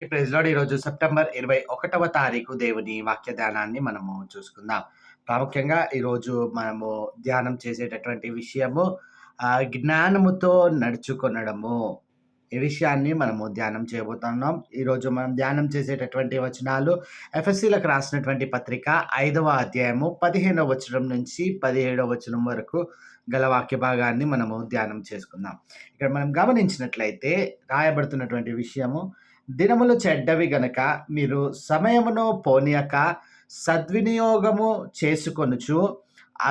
Praise lord. ఈరోజు September 21వ తారీఖు దేవుని వాక్య ధ్యానాన్ని మనము చూసుకుందాం. ప్రాముఖ్యంగా ఈరోజు మనము ధ్యానం చేసేటటువంటి విషయము జ్ఞానముతో నడుచుకొనడము. ఈ విషయాన్ని మనము ధ్యానం చేయబోతున్నాం. ఈరోజు మనం ధ్యానం చేసేటటువంటి వచనాలు ఎఫెసీలకు రాసినటువంటి పత్రిక 5వ అధ్యాయము 15వ వచనం నుంచి 17వ వచనం వరకు గల వాక్య భాగాన్ని మనము ధ్యానం చేసుకుందాం. ఇక్కడ మనం గమనించినట్లయితే రాయబడుతున్నటువంటి విషయము, దినములు చెడ్డవి గనక మీరు సమయమును పోనీయక సద్వినియోగము చేసుకొనుచు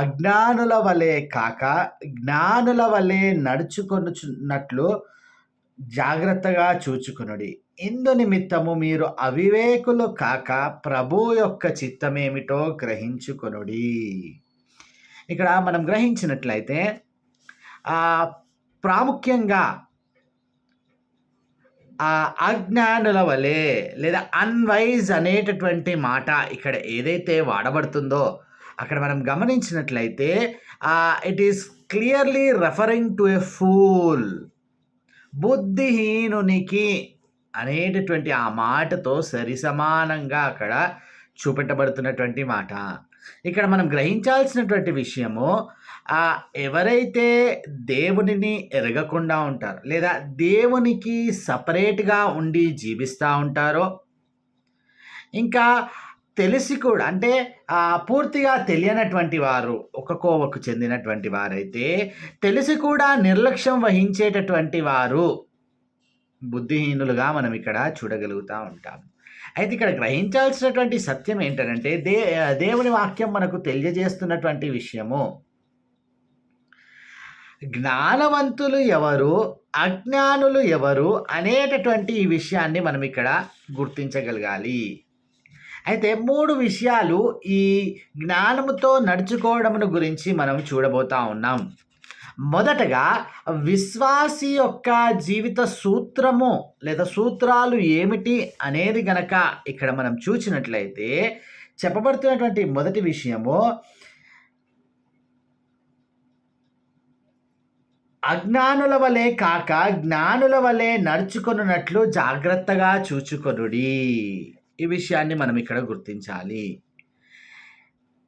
అజ్ఞానుల వలె కాక జ్ఞానుల వలె నడుచుకొనుచున్నట్లు జాగ్రత్తగా చూచుకొనుడి. ఇందు నిమిత్తము మీరు అవివేకులు కాక ప్రభు యొక్క చిత్తమేమిటో గ్రహించుకొనుడి. ఇక్కడ మనం గ్రహించినట్లయితే ప్రాముఖ్యంగా అజ్ఞానుల వలె లేదా అన్వైజ్ అనేటటువంటి మాట ఇక్కడ ఏదైతే వాడబడుతుందో అక్కడ మనం గమనించినట్లయితే it is clearly referring to a fool, బుద్ధిహీనునికి అనేటటువంటి ఆ మాటతో సరిసమానంగా అక్కడ చూపెట్టబడుతున్నటువంటి మాట. ఇక్కడ మనం గ్రహించాల్సినటువంటి విషయము, ఎవరైతే దేవునిని ఎరగకుండా ఉంటారో లేదా దేవునికి సపరేట్గా ఉండి జీవిస్తూ ఉంటారో, ఇంకా తెలిసి కూడా అంటే పూర్తిగా తెలియనటువంటి వారు, ఒక కోవకు చెందినటువంటి వారైతే తెలిసి కూడా నిర్లక్ష్యం వహించేటటువంటి వారు బుద్ధిహీనులుగా మనం ఇక్కడ చూడగలుగుతూ ఉంటాం. అయితే ఇక్కడ గ్రహించాల్సినటువంటి సత్యం ఏంటంటే దేవుని వాక్యం మనకు తెలియజేస్తున్నటువంటి విషయము, జ్ఞానవంతులు ఎవరు, అజ్ఞానులు ఎవరు అనేటటువంటి ఈ విషయాన్ని మనం ఇక్కడ గుర్తించగలగాలి. అయితే 3 విషయాలు ఈ జ్ఞానముతో నడుచుకోవడమును గురించి మనం చూడబోతా ఉన్నాం. మొదటగా విశ్వాసి యొక్క జీవిత సూత్రము లేదా సూత్రాలు ఏమిటి అనేది గనక ఇక్కడ మనం చూసినట్లయితే చెప్పబడుతున్నటువంటి మొదటి విషయము, అజ్ఞానుల వలె కాక జ్ఞానుల వలె నడుచుకొనున్నట్లు జాగ్రత్తగా చూచుకొనుడి. ఈ విషయాన్ని మనం ఇక్కడ గుర్తించాలి.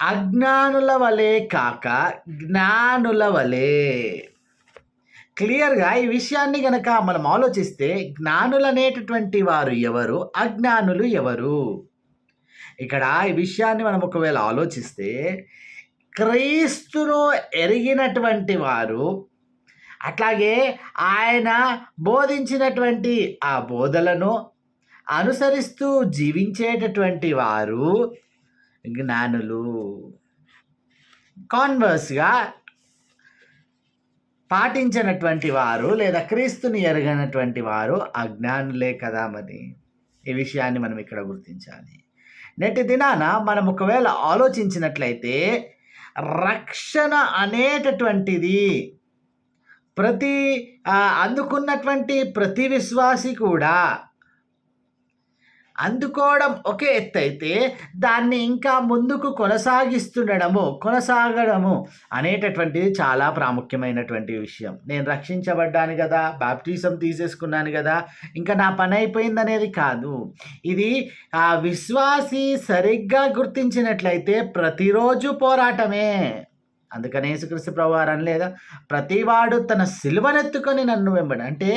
అజ్ఞానుల వలె కాక జ్ఞానుల వలె. క్లియర్గా ఈ విషయాన్ని గనక మనం ఆలోచిస్తే జ్ఞానులు అనేటటువంటి వారు ఎవరు, అజ్ఞానులు ఎవరు? ఇక్కడ ఈ విషయాన్ని మనం ఒకవేళ ఆలోచిస్తే, క్రీస్తును ఎరిగినటువంటి వారు, అట్లాగే ఆయన బోధించినటువంటి ఆ బోధలను అనుసరిస్తూ జీవించేటటువంటి వారు జ్ఞానులు. కాన్వర్స్గా పాటించినటువంటి వారు లేదా క్రీస్తుని ఎరగనటువంటి వారు అజ్ఞానులే కదా. మరి ఈ విషయాన్ని మనం ఇక్కడ గుర్తించాలి. నేటి దినాన మనం ఒకవేళ ఆలోచించినట్లయితే రక్షణ అనేటటువంటిది అందుకున్నటువంటి ప్రతి విశ్వాసి కూడా అందుకోవడం ఒక ఎత్తు అయితే, దాన్ని ఇంకా ముందుకు కొనసాగడము అనేటటువంటిది చాలా ప్రాముఖ్యమైనటువంటి విషయం. నేను రక్షించబడ్డాను కదా, బాప్టిజం తీసేసుకున్నాను కదా, ఇంకా నా పని అయిపోయిందనేది కాదు. ఇది ఆ విశ్వాసి సరిగ్గా గుర్తించినట్లయితే ప్రతిరోజు పోరాటమే. అందుకనే యేసుక్రీస్తు ప్రభువారు అనలేదా, ప్రతివాడు తన సిలువనెత్తుకొని నన్ను వెంబడి. అంటే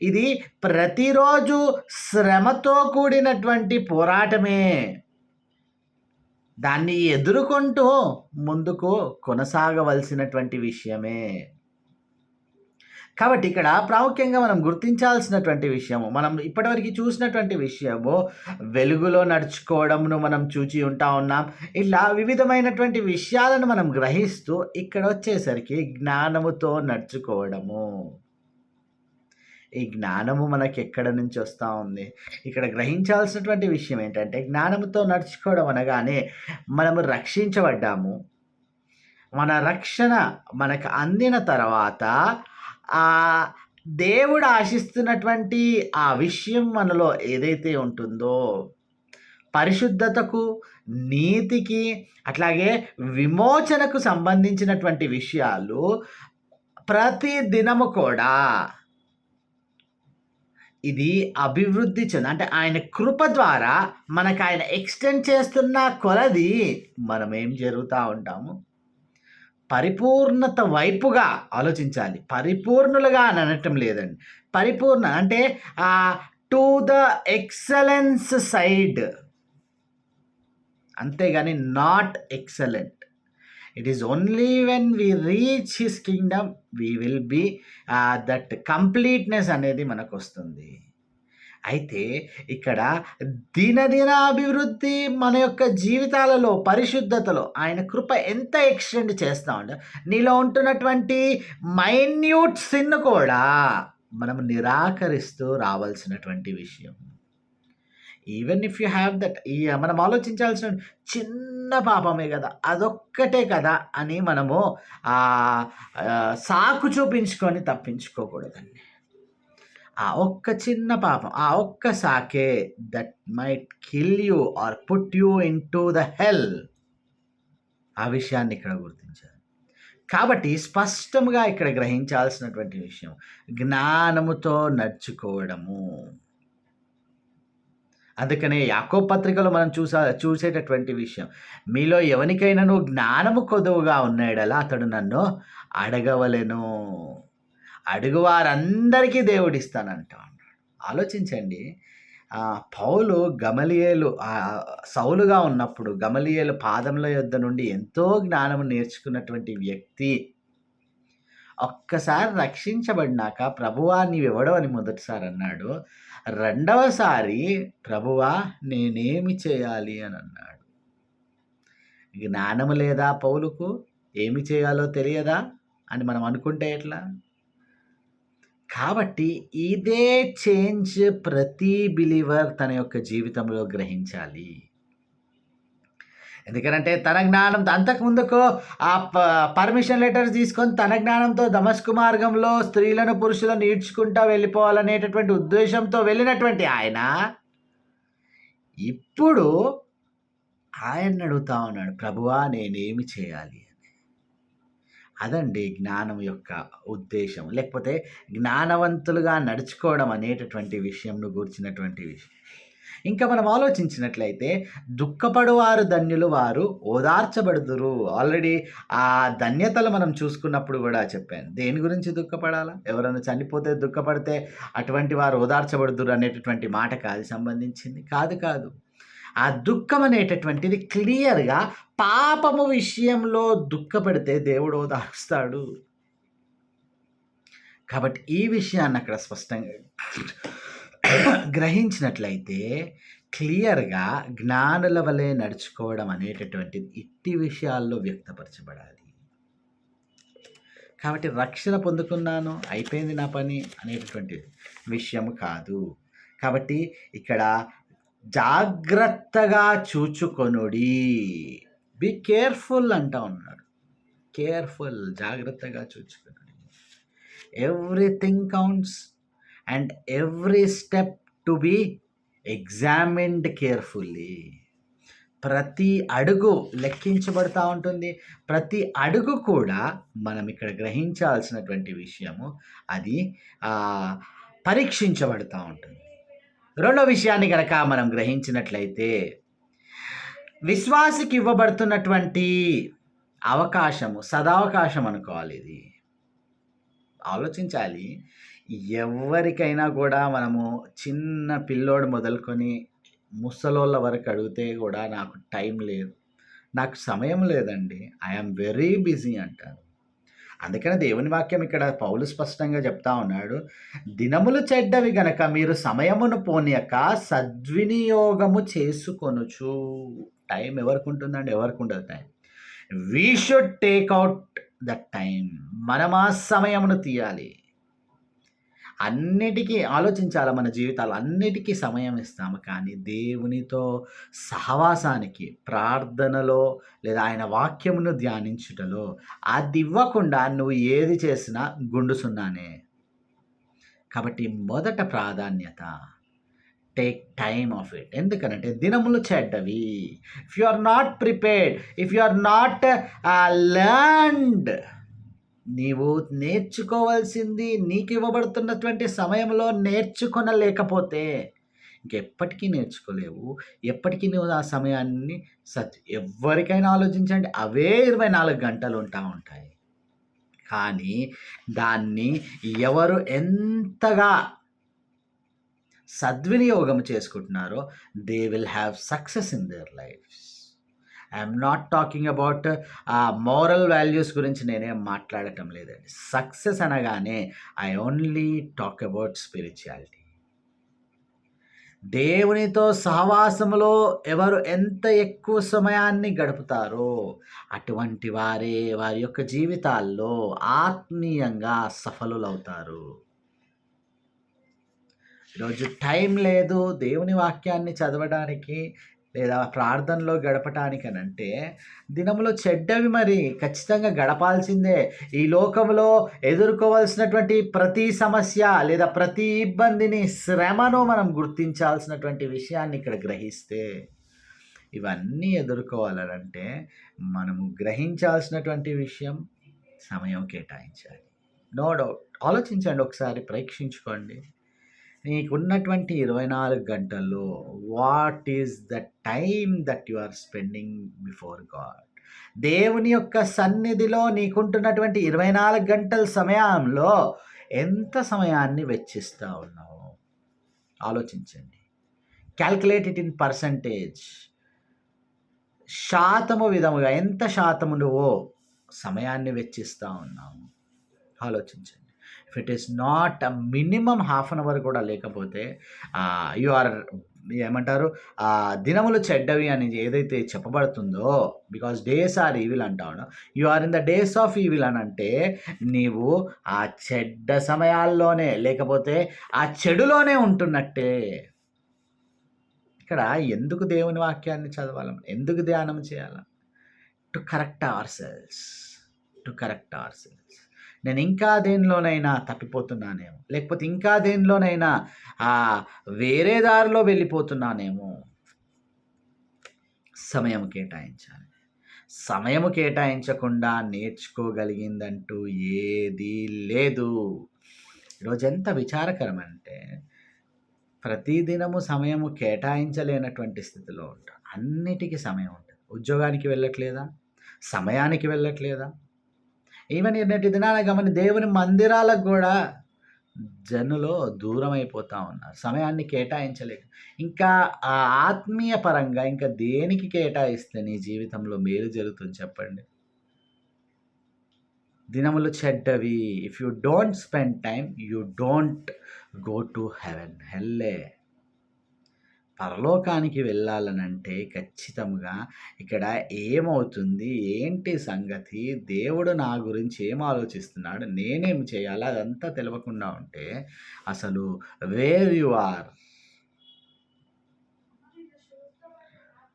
ఇది ప్రతిరోజు శ్రమతో కూడినటువంటి పోరాటమే. దాన్ని ఎదుర్కొంటూ ముందుకు కొనసాగవలసినటువంటి విషయమే. కాబట్టి ఇక్కడ ప్రాముఖ్యంగా మనం గుర్తించాల్సినటువంటి విషయము, మనం ఇప్పటివరకు చూసినటువంటి విషయము వెలుగులో నడుచుకోవడంను మనం చూచి ఉన్నాం. ఇలా వివిధమైనటువంటి విషయాలను మనం గ్రహిస్తూ ఇక్కడ వచ్చేసరికి జ్ఞానముతో నడుచుకోవడము. ఈ జ్ఞానము మనకి ఎక్కడ నుంచి వస్తూ ఉంది? ఇక్కడ గ్రహించాల్సినటువంటి విషయం ఏంటంటే, జ్ఞానముతో నడుచుకోవడం అనగానే మనము రక్షించబడ్డాము. మన రక్షణ మనకు అందిన తర్వాత దేవుడు ఆశిస్తున్నటువంటి ఆ విషయం మనలో ఏదైతే ఉంటుందో, పరిశుద్ధతకు, నీతికి, అట్లాగే విమోచనకు సంబంధించినటువంటి విషయాలు ప్రతి దినము కూడా ఇది అభివృద్ధి అంటే ఆయన కృప ద్వారా మనకు ఆయన ఎక్స్టెండ్ చేస్తున్న కొలది మనం ఏం జరుగుతూ ఉంటాము, పరిపూర్ణత వైపుగా ఆలోచించాలి. పరిపూర్ణులుగా అని అనటం లేదండి. పరిపూర్ణ అంటే టు ద ఎక్సలెన్స్ సైడ్, అంతేగాని not excellent. It is only when we reach his kingdom we will be that completeness అనేది మనకు వస్తుంది. అయితే ఇక్కడ దినదిన అభివృద్ధి మన యొక్క జీవితాలలో పరిశుద్ధతలో ఆయన కృప ఎంత ఎక్స్టెండ్ చేస్తా ఉంటే, నీలో ఉంటున్నటువంటి మైన్యూట్ సిన్ కూడా మనం నిరాకరిస్తూ రావాల్సినటువంటి విషయం. Even if you have that, మనం ఆలోచించాల్సిన చిన్న పాపమే కదా, అదొక్కటే కదా అని మనము సాకు చూపించుకొని తప్పించుకోకూడదండి. ఆ ఒక్క చిన్న పాపం, ఆ ఒక్క such that might kill you or put you into the hell. ఆ విషయాన్ని ఇక్కడ గుర్తించారు. కాబట్టి స్పష్టంగా ఇక్కడ గ్రహించాల్సినటువంటి విషయం జ్ఞానముతో నడుచుకోవడము. అందుకనే యాకోబు పత్రికలో మనం చూసేటటువంటి విషయం, మీలో ఎవరికైనాను జ్ఞానము కొదువుగా ఉన్నాడలా అతడు నన్ను అడగవలెను, అడుగువారందరికీ దేవుడిస్తానంటా అన్నాడు. ఆలోచించండి, పౌలు గమలియేలు సౌలుగా ఉన్నప్పుడు గమలియేలు పాదముల యొద్ద నుండి ఎంతో జ్ఞానము నేర్చుకున్నటువంటి వ్యక్తి ఒక్కసారి రక్షించబడినాక ప్రభువా నీవెవడో అని మొదటిసారి అన్నాడు. రెండవసారి ప్రభువా నేనేమి చేయాలి అని అన్నాడు. జ్ఞానము లేదా పౌలుకు? ఏమి చేయాలో తెలియదా అని మనం అనుకుంటే ఎట్లా? కాబట్టి ఇదే చేంజ్ ప్రతి బిలీవర్ తన యొక్క జీవితంలో గ్రహించాలి. ఎందుకంటే తన జ్ఞానం అంతకుముందుకు పర్మిషన్ లెటర్స్ తీసుకొని తన జ్ఞానంతో దమస్కు మార్గంలో స్త్రీలను పురుషులను ఈడ్చుకుంటా వెళ్ళిపోవాలనేటటువంటి ఉద్దేశంతో వెళ్ళినటువంటి ఆయన ఇప్పుడు ఆయన్ని అడుగుతా ఉన్నాడు, ప్రభువా నేనేమి చేయాలి అని. అదండి జ్ఞానం యొక్క ఉద్దేశం, లేకపోతే జ్ఞానవంతులుగా నడుచుకోవడం అనేటటువంటి విషయంను గూర్చినటువంటి విషయం. ఇంకా మనం ఆలోచించినట్లయితే దుఃఖపడువారు ధన్యులు, వారు ఓదార్చబడుదురు. ఆల్రెడీ ఆ ధన్యతలు మనం చూసుకున్నప్పుడు కూడా చెప్పాను. దేని గురించి దుఃఖపడాలా? ఎవరైనా చనిపోతే దుఃఖపడితే అటువంటి వారు ఓదార్చబడుదురు అనేటటువంటి మాట కాదు సంబంధించింది, కాదు. ఆ దుఃఖం అనేటటువంటిది క్లియర్గా పాపము విషయంలో దుఃఖపడితే దేవుడు ఓదార్స్తాడు. కాబట్టి ఈ విషయాన్ని అక్కడ స్పష్టంగా గ్రహించినట్లయితే క్లియర్గా జ్ఞానుల వలె నడుచుకోవడం అనేటటువంటిది ఇట్టి విషయాల్లో వ్యక్తపరచబడాలి. కాబట్టి రక్షణ పొందుకున్నాను అయిపోయింది నా పని అనేటటువంటి విషయం కాదు. కాబట్టి ఇక్కడ జాగ్రత్తగా చూచుకొనుడి, బి కేర్ఫుల్ అంటా ఉన్నాడు. కేర్ఫుల్, జాగ్రత్తగా చూచుకొనుడి. Everything counts and every step to be examined carefully. ప్రతి అడుగు లెక్కించబడుతూ ఉంటుంది. ప్రతి అడుగు కూడా మనం ఇక్కడ గ్రహించాల్సినటువంటి విషయము అది పరీక్షించబడుతూ ఉంటుంది. రెండో విషయాన్ని కనుక మనం గ్రహించినట్లయితే విశ్వాసికి ఇవ్వబడుతున్నటువంటి అవకాశము సదావకాశం అనుకోవాలి. ఇది ఆలోచించాలి. ఎవరికైనా కూడా మనము చిన్న పిల్లోడు మొదలుకొని ముసలోళ్ళ వరకు అడిగితే కూడా నాకు టైం లేదు, నాకు సమయం లేదండి, ఐఎమ్ వెరీ బిజీ అంటారు. అందుకని దేవుని వాక్యం ఇక్కడ పౌలు స్పష్టంగా చెప్తా ఉన్నాడు, దినములు చెడ్డవి గనక మీరు సమయమును పోనీయక సద్వినియోగము చేసుకొనుచు. టైం ఎవరికి ఉంటుందండి? ఎవరికి ఉండదు time. We should take out that time. మనం ఆ సమయమును తీయాలి. అన్నిటికీ ఆలోచించాలి. మన జీవితాలు అన్నిటికీ సమయం ఇస్తాము, కానీ దేవునితో సహవాసానికి, ప్రార్థనలో లేదా ఆయన వాక్యమును ధ్యానించుటలో అది ఇవ్వకుండా నువ్వు ఏది చేసినా గుండు సున్నానే. కాబట్టి మొదట ప్రాధాన్యత టేక్ టైమ్ ఆఫ్ ఇట్. ఎందుకనంటే దినములు చెడ్డవి. If you are not prepared, if you are not learned నీవు నేర్చుకోవాల్సింది నీకు ఇవ్వబడుతున్నటువంటి సమయంలో నేర్చుకొనలేకపోతే ఇంకెప్పటికీ నేర్చుకోలేవు. ఎప్పటికీ నువ్వు ఆ సమయాన్ని ఎవ్వరికైనా ఆలోచించండి, అవే 24 గంటలు ఉంటాయి. కానీ దాన్ని ఎవరు ఎంతగా సద్వినియోగం చేసుకుంటున్నారో they will have success in their lives. I'm not talking about moral values గురించి నేనేం మాట్లాడటం లేదండి. సక్సెస్ అనగానే I only talk about spirituality. దేవునితో సహవాసములో ఎవరు ఎంత ఎక్కువ సమయాన్ని గడుపుతారో అటువంటి వారే వారి యొక్క జీవితాల్లో ఆత్మీయంగా సఫలులవుతారు. ఈరోజు టైం లేదు దేవుని వాక్యాన్ని చదవడానికి లేదా ప్రార్థనలో గడపటానికనంటే దినములో చెడ్డవి మరి ఖచ్చితంగా గడపాల్సిందే. ఈ లోకంలో ఎదుర్కోవాల్సినటువంటి ప్రతి సమస్య లేదా ప్రతి ఇబ్బందిని, శ్రమను మనం గుర్తించాల్సినటువంటి విషయాన్ని ఇక్కడ గ్రహిస్తే ఇవన్నీ ఎదుర్కోవాలనంటే మనము గ్రహించాల్సినటువంటి విషయం సమయం కేటాయించాలి. No doubt. ఆలోచించండి, ఒకసారి పరీక్షించుకోండి. నీకున్నటువంటి 24 గంటల్లో what is the time that you are spending before God? దేవుని యొక్క సన్నిధిలో నీకుంటున్నటువంటి 24 గంటల సమయంలో ఎంత సమయాన్ని వెచ్చిస్తూ ఉన్నావు? ఆలోచించండి. Calculate it in percentage. శాతము విధముగా ఎంత శాతము నువ్వు సమయాన్ని వెచ్చిస్తూ ఉన్నావు? ఆలోచించండి. If it is not minimum half an hour కూడా లేకపోతే యు ఆర్ ఏమంటారు, దినములు చెడ్డవి అని ఏదైతే చెప్పబడుతుందో, బికాస్ డేస్ ఆర్ ఈవిల్ అంటావు, you are in the days of evil అని అంటే నీవు ఆ చెడ్డ సమయాల్లోనే లేకపోతే ఆ చెడులోనే ఉంటున్నట్టే. ఇక్కడ ఎందుకు దేవుని వాక్యాన్ని చదవాలి, ఎందుకు ధ్యానం చేయాలి? To correct our cells. నేను ఇంకా దేనిలోనైనా తప్పిపోతున్నానేమో, లేకపోతే ఇంకా దేనిలోనైనా వేరే దారిలో వెళ్ళిపోతున్నానేమో. సమయం కేటాయించాలి. సమయము కేటాయించకుండా నేర్చుకోగలిగిందంటూ ఏదీ లేదు. ఈరోజు ఎంత విచారకరం అంటే ప్రతిదినము సమయము కేటాయించలేనటువంటి స్థితిలో ఉంటాం. అన్నిటికీ సమయం ఉంటుంది. ఉద్యోగానికి వెళ్ళట్లేదా? సమయానికి వెళ్ళట్లేదా? ఈవెన్ నేటి దినాన దేవుని మందిరాలకు కూడా జనులు దూరం అయిపోతూ ఉన్నారు. సమయాన్ని కేటాయించలేక. ఇంకా ఆత్మీయ పరంగా ఇంకా దేనికి కేటాయిస్తే నీ జీవితంలో మేలు జరుగుతుంది చెప్పండి? దినములు చెడ్డవి. If you don't spend time you don't go to heaven. హెల్లే. పరలోకానికి వెళ్ళాలనంటే ఖచ్చితంగా ఇక్కడ ఏమవుతుంది, ఏంటి సంగతి, దేవుడు నా గురించి ఏం ఆలోచిస్తున్నాడు, నేనేం చేయాలి, అదంతా తెలియకుండా ఉంటే అసలు వేర్ యు ఆర్.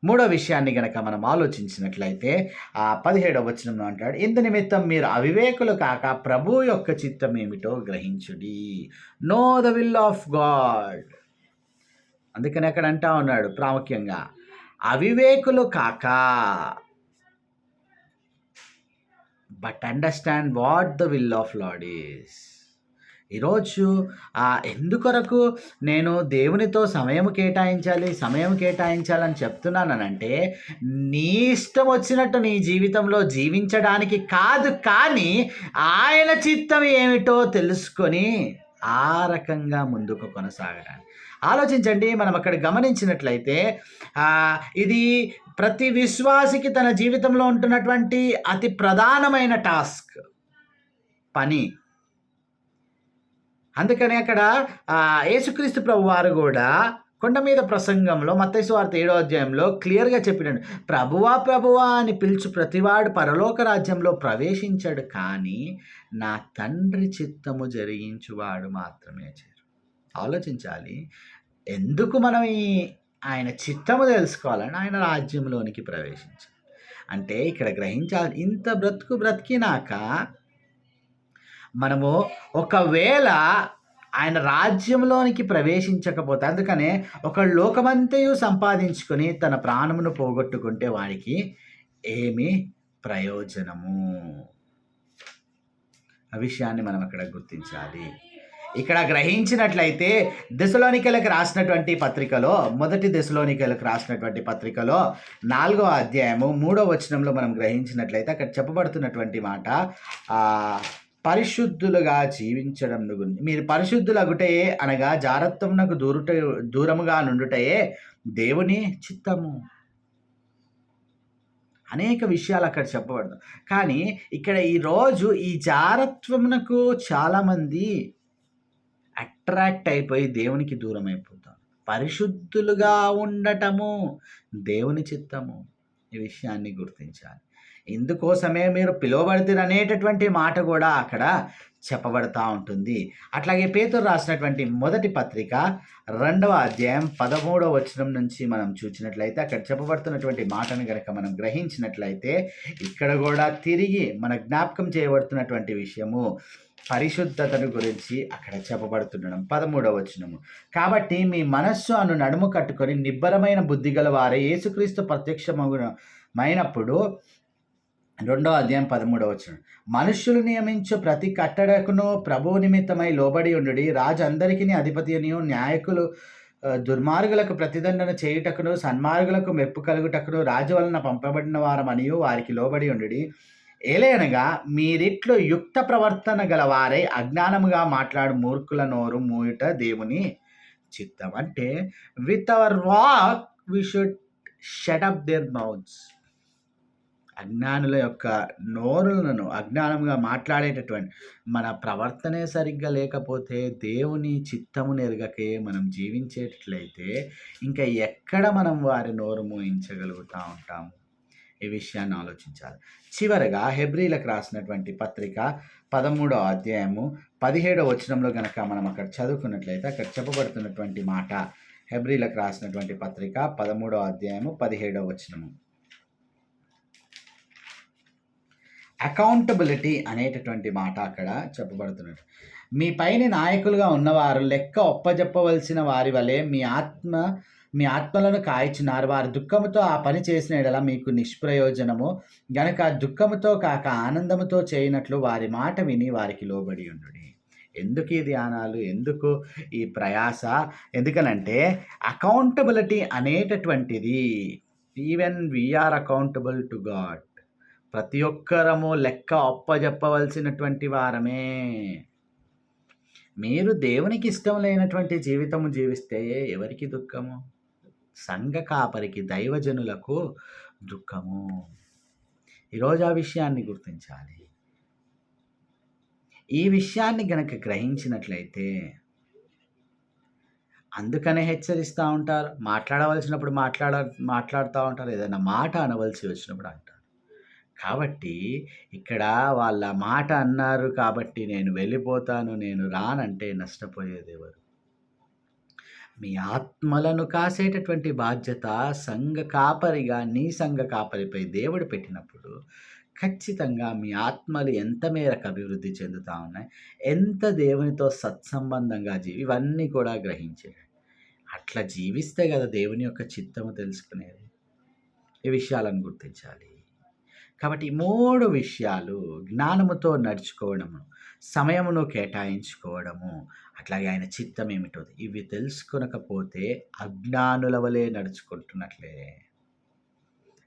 మూడో విషయాన్ని గనక మనం ఆలోచించినట్లయితే 17వ వచనంలో అంటాడు, ఇందు నిమిత్తం మీరు అవివేకులు కాక ప్రభు యొక్క చిత్తం ఏమిటో గ్రహించుడి. Know the will of God. అందుకని అక్కడ అంటా ఉన్నాడు ప్రాముఖ్యంగా, అవివేకులు కాక, but understand what the will of Lord is. ఈరోజు ఎందుకొరకు నేను దేవునితో సమయం కేటాయించాలని చెప్తున్నానంటే నీ ఇష్టం వచ్చినట్టు నీ జీవితంలో జీవించడానికి కాదు, కానీ ఆయన చిత్తం ఏమిటో తెలుసుకొని ఆ రకంగా ముందుకు కొనసాగడానికి. ఆలోచించండి, మనం అక్కడ గమనించినట్లయితే ఇది ప్రతి విశ్వాసికి తన జీవితంలో ఉంటున్నటువంటి అతి ప్రధానమైన టాస్క్, పని. అందుకని అక్కడ యేసుక్రీస్తు ప్రభు వారు కూడా కొండ మీద ప్రసంగంలో మత్తయి సువార్త 7వ అధ్యాయంలో క్లియర్గా చెప్పినాడు, ప్రభువా ప్రభువా అని పిలుచు ప్రతివాడు పరలోక రాజ్యంలో ప్రవేశించాడు, కానీ నా తండ్రి చిత్తము జరిగించువాడు మాత్రమే చేరు. ఆలోచించాలి, ఎందుకు మనం ఆయన చిత్తము తెలుసుకోవాలని ఆయన రాజ్యంలోనికి ప్రవేశించాలి అంటే ఇక్కడ గ్రహించాలి, ఇంత బ్రతికినాక మనము ఒకవేళ ఆయన రాజ్యంలోనికి ప్రవేశించకపోతే, అందుకనే ఒక లోకమంతయు సంపాదించుకొని తన ప్రాణమును పోగొట్టుకుంటే వాడికి ఏమి ప్రయోజనము? విషయాన్ని మనం అక్కడ గుర్తించాలి. ఇక్కడ గ్రహించినట్లయితే దెసలోనికలకు రాసినటువంటి పత్రికలో, మొదటి దెసలోనికలకు రాసినటువంటి పత్రికలో 4వ అధ్యాయము 3వ వచనంలో మనం గ్రహించినట్లయితే అక్కడ చెప్పబడుతున్నటువంటి మాట పరిశుద్ధులుగా జీవించడం గురించి. మీరు పరిశుద్ధులగుటయే అనగా జారత్వమునకు దూరముగా నుండుటయే దేవుని చిత్తము. అనేక విషయాలు అక్కడ చెప్పబడతాం. కానీ ఇక్కడ ఈరోజు ఈ జారత్వమునకు చాలామంది అట్రాక్ట్ అయిపోయి దేవునికి దూరం అయిపోతారు. పరిశుద్ధులుగా ఉండటము దేవుని చిత్తము. ఈ విషయాన్ని గుర్తించాలి. ఇందుకోసమే మీరు పిలువబడితే అనేటటువంటి మాట కూడా అక్కడ చెప్పబడతా ఉంటుంది. అట్లాగే పేతురు రాసినటువంటి మొదటి పత్రిక 2వ అధ్యాయం 13వ వచనం నుంచి మనం చూసినట్లయితే అక్కడ చెప్పబడుతున్నటువంటి మాటను కనుక మనం గ్రహించినట్లయితే ఇక్కడ కూడా తిరిగి మన జ్ఞాపకం చేయబడుతున్నటువంటి విషయము పరిశుద్ధతను గురించి అక్కడ చెప్పబడుతుండడం. 13వ వచనము, కాబట్టి మీ మనస్సు అను నడుము కట్టుకొని నిబ్బరమైన బుద్ధి గల వారే యేసుక్రీస్తు ప్రత్యక్షమైనప్పుడు 2వ అధ్యాయం 13వ వచనం, మనుష్యులు నియమించు ప్రతి కట్టడకును ప్రభువు నిమిత్తమై లోబడి ఉండుడి. రాజు అందరికీ అధిపతినియు, న్యాయకులు దుర్మార్గులకు ప్రతిదండన చేయుటకును సన్మార్గులకు మెప్పు కలుగుటకును రాజు వలన పంపబడిన వారమనియు వారికి లోబడి ఉండుడి. ఏలయనగా మీరిట్లు యుక్త ప్రవర్తన గలవారై అజ్ఞానముగా మాట్లాడు మూర్ఖుల నోరు మూయుట దేవుని చిత్తం. అంటే with our walk we should shut up their mouths. అజ్ఞానుల యొక్క నోరులను అజ్ఞానంగా మాట్లాడేటటువంటి మన ప్రవర్తనే సరిగ్గా లేకపోతే దేవుని చిత్తమును ఎరగకే మనం జీవించేటట్లయితే ఇంకా ఎక్కడ మనం వారి నోరు మూయించగలుగుతూ ఉంటాము? ఈ విషయాన్ని ఆలోచించాలి. చివరగా హెబ్రీలకు రాసినటువంటి పత్రిక 13వ అధ్యాయము 17వ వచనంలో కనుక మనం అక్కడ చదువుకున్నట్లయితే అక్కడ చెప్పబడుతున్నటువంటి మాట, హెబ్రీలకు రాసినటువంటి పత్రిక 13వ అధ్యాయము 17వ వచనము, అకౌంటబిలిటీ అనేటటువంటి మాట అక్కడ చెప్పబడుతున్నట్టు. మీ పైన నాయకులుగా ఉన్నవారు లెక్క ఒప్పజెప్పవలసిన వారి వలె మీ ఆత్మలను కాయిచున్నారు. వారి దుఃఖముతో ఆ పని చేసిన ఎడల మీకు నిష్ప్రయోజనము గనక దుఃఖముతో కాక ఆనందముతో చేయనట్లు వారి మాట విని వారికి లోబడి ఉండుడి. ఎందుకు ఈ ధ్యానాలు, ఎందుకు ఈ ప్రయాస? ఎందుకనంటే అకౌంటబిలిటీ అనేటటువంటిది, even we are accountable to God. ప్రతి ఒక్కరము లెక్క అప్పజెప్పవలసినటువంటి వారమే. మీరు దేవునికి ఇష్టం లేనటువంటి జీవితము జీవిస్తే ఎవరికి దుఃఖము? సంఘ కాపరికి, దైవజనులకు దుఃఖము. ఈరోజు ఆ విషయాన్ని గుర్తించాలి. ఈ విషయాన్ని గనక గ్రహించినట్లయితే, అందుకనే హెచ్చరిస్తూ ఉంటారు. మాట్లాడవలసినప్పుడు మాట్లాడుతూ ఉంటారు, ఏదైనా మాట అనవలసి వచ్చినప్పుడు అంటారు. కాబట్టి ఇక్కడ వాళ్ళ మాట అన్నారు కాబట్టి నేను వెళ్ళిపోతాను, నేను రానంటే నష్టపోయేది ఎవరు? మీ ఆత్మలను కాసేటటువంటి బాధ్యత సంఘ కాపరిగా, నీ సంఘ కాపరిపై దేవుడు పెట్టినప్పుడు ఖచ్చితంగా మీ ఆత్మలు ఎంత మేరకు అభివృద్ధి చెందుతూ ఉన్నాయి, ఎంత దేవునితో సత్సంబంధంగా ఇవన్నీ కూడా గ్రహించేది. అట్లా జీవిస్తే కదా దేవుని యొక్క చిత్తము తెలుసుకునేది. ఈ విషయాలను గుర్తించాలి. కాబట్టి 3 విషయాలు, జ్ఞానముతో నడుచుకోవడము, సమయమును కేటాయించుకోవడము, అట్లాగే ఆయన చిత్తం ఏమిటో ఇవి తెలుసుకొనకపోతే అజ్ఞానుల వలె నడుచుకుంటున్నట్లే.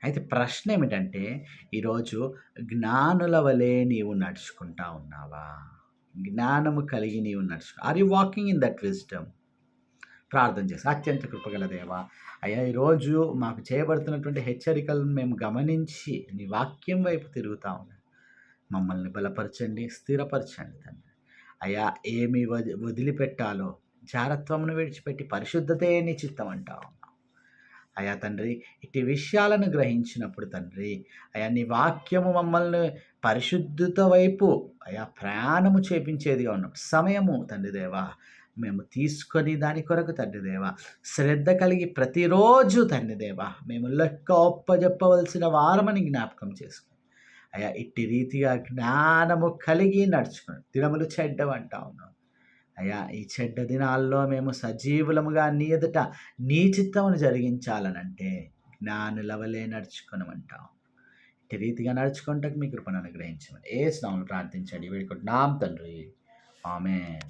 అయితే ప్రశ్న ఏమిటంటే, ఈరోజు జ్ఞానుల వలె నీవు నడుచుకుంటా ఉన్నావా? జ్ఞానము కలిగి నీవు are you walking in that wisdom? ప్రార్థన చేసి, అత్యంత కృపగల దేవా, అయ్యా ఈరోజు మాకు చేయబడుతున్నటువంటి హెచ్చరికలను మేము గమనించి నీ వాక్యం వైపు తిరుగుతూ ఉన్నాం. మమ్మల్ని బలపరచండి, స్థిరపరచండి తండ్రి. అయ్యా ఏమి వదిలిపెట్టాలో జారత్వమును విడిచిపెట్టి పరిశుద్ధతే నీ చిత్తం అంటా ఉన్నాం. అయ్యా తండ్రి, ఇటు విషయాలను గ్రహించినప్పుడు తండ్రి, అయ్యా నీ వాక్యము మమ్మల్ని పరిశుద్ధత వైపు అయ్యా ప్రయాణము చేపించేదిగా ఉన్నాం. సమయము తండ్రి దేవా మేము తీసుకొని దాని కొరకు తండ్రి దేవా శ్రద్ధ కలిగి ప్రతిరోజు తండ్రి దేవా మేము లెక్క ఒప్పజెప్పవలసిన వారమని జ్ఞాపకం చేసుకుని అయ్యా ఇట్టి రీతిగా జ్ఞానము కలిగి నడుచుకుని దినములు చెడ్డవంటా ఉన్నాం. అయ్యా ఈ చెడ్డ దినాల్లో మేము సజీవులముగా నీ ఎదుట నీ చిత్తమును జరిగించాలనంటే జ్ఞానుల వలె నడుచుకునమంటాం. ఈ రీతిగా నడుచుకుంటకు మీ కృపను అనుగ్రహించమని యేసు నామములో ప్రార్థించండి వేడుకుంటున్నాం తండ్రి. ఆమేన్.